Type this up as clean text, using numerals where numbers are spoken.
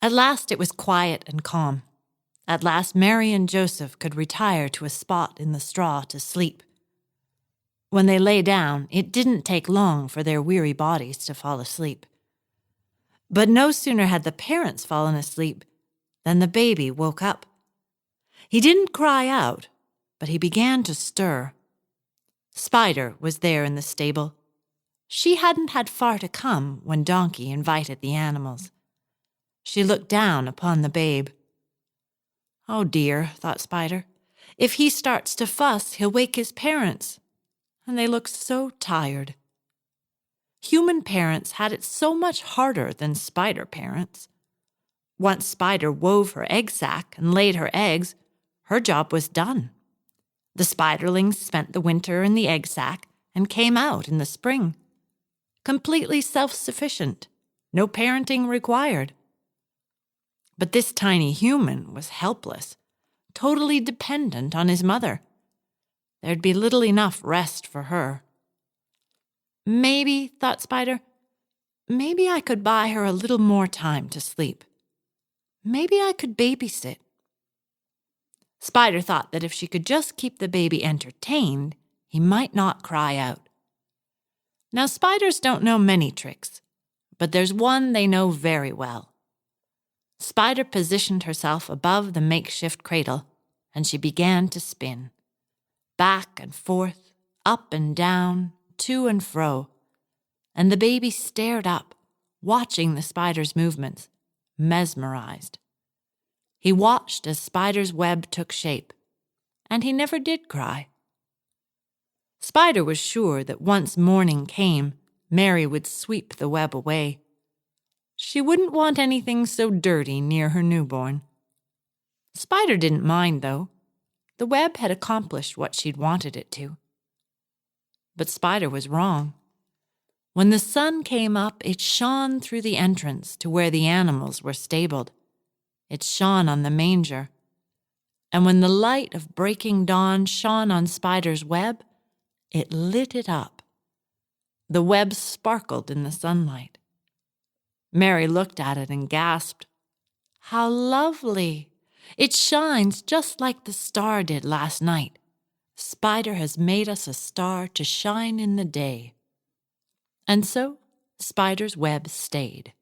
At last it was quiet and calm. At last Mary and Joseph could retire to a spot in the straw to sleep. When they lay down, it didn't take long for their weary bodies to fall asleep. But no sooner had the parents fallen asleep than the baby woke up. He didn't cry out, but he began to stir. Spider was there in the stable. She hadn't had far to come when Donkey invited the animals. She looked down upon the babe. "Oh dear," thought Spider, "if he starts to fuss, he'll wake his parents. And they look so tired." Human parents had it so much harder than spider parents. Once Spider wove her egg sac and laid her eggs, her job was done. The spiderlings spent the winter in the egg sac and came out in the spring. Completely self-sufficient, no parenting required. But this tiny human was helpless, totally dependent on his mother. There'd be little enough rest for her. Maybe, thought Spider, maybe I could buy her a little more time to sleep. Maybe I could babysit. Spider thought that if she could just keep the baby entertained, he might not cry out. Now, spiders don't know many tricks, but there's one they know very well. Spider positioned herself above the makeshift cradle, and she began to spin. Back and forth, up and down, to and fro, and the baby stared up, watching the spider's movements, mesmerized. He watched as Spider's web took shape, and he never did cry. Spider was sure that once morning came, Mary would sweep the web away. She wouldn't want anything so dirty near her newborn. Spider didn't mind, though. The web had accomplished what she'd wanted it to. But Spider was wrong. When the sun came up, it shone through the entrance to where the animals were stabled. It shone on the manger. And when the light of breaking dawn shone on Spider's web, it lit it up. The web sparkled in the sunlight. Mary looked at it and gasped, "How lovely! It shines just like the star did last night. Spider has made us a star to shine in the day." And so Spider's web stayed.